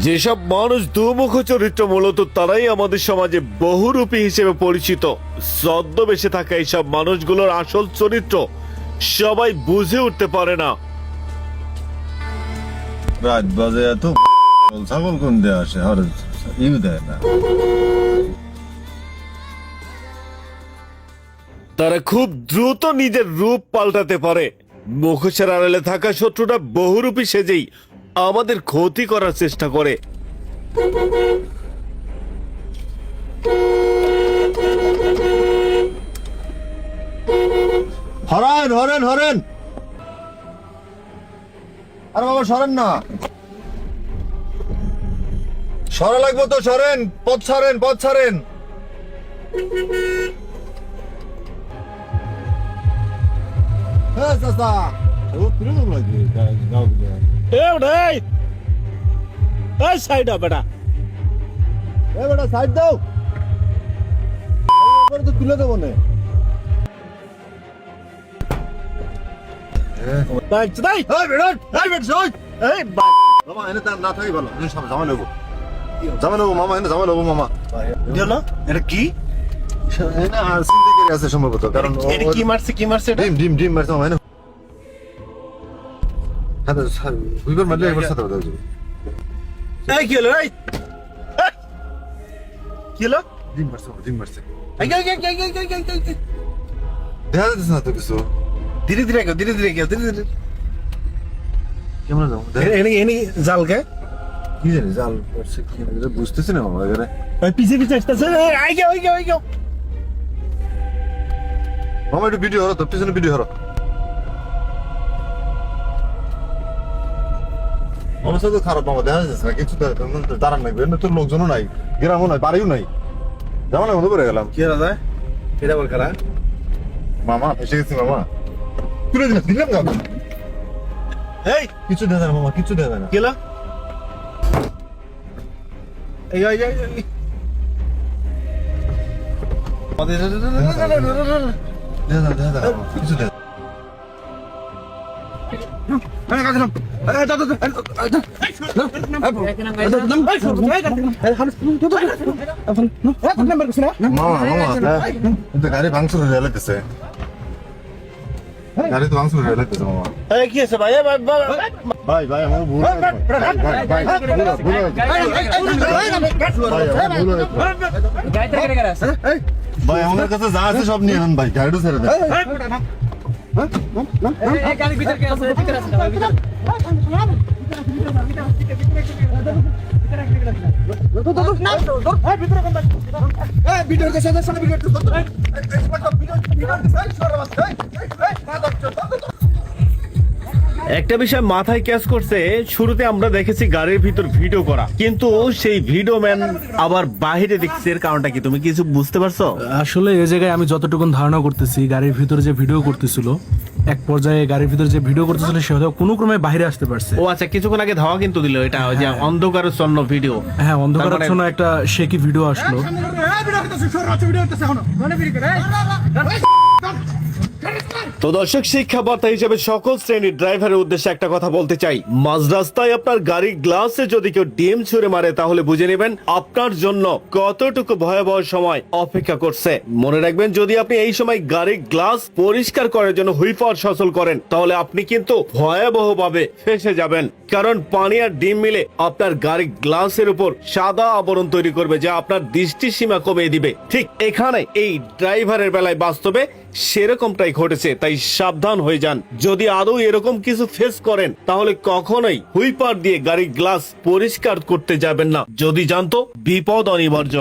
যেসব মানুষ দুমুখ চরিত্র মূলত তারাই আমাদের সমাজে বহুরূপী হিসেবে পরিচিত। ছদ্মবেশে থাকা এইসব মানুষগুলোর আসল চরিত্র সবাই বুঝে উঠতে পারে না। রাত বাজে এত ছাগল কোন দিয়ে আসে আর ইউ দেয় না। তারা খুব দ্রুত নিজের রূপ পাল্টাতে পারে। মুখোশের আড়ালে থাকা শত্রুটা বহুরূপী সেজেই আমাদের ক্ষতি করার চেষ্টা করে। হরেন হরেন হরেন, আরে বাবা সরেন না, সরা লাগবো তো, সরেন, পথ ছাড়েন, পথ ছাড়েন। হ্যাঁ চাচা, ও কিরকম লাগবে গাও গিয়ে? সাইড বেটা, এ বেটা সাইড দাও, করে তো তুলে দেবো না। মামা এনে তার না থাকি ভালো, জামা নেবো, জামা নেবো মামা, এনে জামা নেবো মামা। এটা কি এনে আর সিন্ডিকেট আছে সম্ভবত, কারণ এটা কি মারছে এটা? ডিম ডিম ডিম মারছে মামা। এনে হ্যাঁ দুইবার মারলে একবার সাথে কথা বলছি। এই কি হলো? এই কি হলো? ডিম মারছে মামা, ডিম মারছে। এই দেখা যাচ্ছে না তো কিছু। ধীরে ধীরে কেউ, ধীরে ধীরে কেউ, ধীরে ধীরে। কেমন যাবো এনে জালকে কি জানি জাল করছে কি এটা বুঝতেছি না মামা। এখানে পিছে পিছে আসতেছে। আই গেও। মামা একটু ভিডিও হলো তো, পিছনে ভিডিও হলো। অবস্থা তো খারাপ মামা, দেখা যাচ্ছে না কিছু, দাঁড়ান নাই, তোর লোকজনও নাই, গ্রামও নাই, বাড়িও নাই, যাবো না বন্ধ করে গেলাম। কি হলো? এটা বল কারা? মামা ফেসে গেছি মামা, তুলে দিলাম যাবো। এই কিছু দেখা যায় না মামা, কিছু দেখা যায় না। কি হলো? এই দেখা যায় মামা, কিছু দেখা মামা। গাড়ি ভাঙচুর হয়ে গেছে, গাড়ি তো ভাঙচুর হয়ে গেছে মামা। এই কি আছে ভাই? ভাই ভাই আমার ভুল হয়েছে, ভাই ভাই আমার কাছে যা আছে সব নিয়ে নেন ভাই, গাড়িটা ছেড়ে দেন। একটা বিষয় মাথায় ক্যাচ করছে, শুরুতে আমরা দেখেছি গাড়ির ভিতর ভিডিও করা, কিন্তু সেই ভিডিও ম্যান আবার বাহিরে দেখছে। এর কারণটা কি তুমি কিছু বুঝতে পারছো? আসলে এই জায়গায় আমি যতটুকু ধারণা করতেছি, গাড়ির ভিতরে যে ভিডিও করতেছিল, এক পর্যায়ে গাড়ির ভিতরে যে ভিডিও করতেছিল সে হয়তো কোনো ক্রমে বাইরে আসতে পারছে। ও আচ্ছা, কিছুক্ষণ আগে ধাওয়া কিন্তু দিল, এটা ওই যে অন্ধকারাচ্ছন্ন ভিডিও। হ্যাঁ, অন্ধকারাচ্ছন্ন একটা শেকি ভিডিও আসলো। তো দর্শক, শিক্ষা বার্তা হিসেবে সকল শ্রেণীর ড্রাইভারের উদ্দেশ্যে একটা কথা বলতে চাই। মাঝ রাস্তায় আপনার গাড়ির গ্লাসে যদি কেউ ডিম ছুঁড়ে মারে, তাহলে বুঝে নেবেন আপনার জন্য কতটুকু ভয়াবহ সময় অপেক্ষা করছে। মনে রাখবেন, যদি আপনি এই সময় গাড়ির গ্লাস পরিষ্কার করার জন্য হুইপার সচল করেন, তাহলে আপনি কিন্তু ভয়াবহভাবে ফেঁসে যাবেন। কারণ পানি আর ডিম মিলে আপনার গাড়ির গ্লাসের উপর সাদা আবরণ তৈরি করবে, যা আপনার দৃষ্টিসীমা কমিয়ে দিবে। ঠিক এখানে এই ড্রাইভারের বেলায় বাস্তবে সেরকমটাই ঘটেছে, তাই সাবধান হয়ে যান। যদি আদৌ এরকম কিছু ফেস করেন, তাহলে কখনোই হুইপার দিয়ে গাড়ির গ্লাস পরিষ্কার করতে যাবেন না। যদি জানতো, বিপদ অনিবার্য।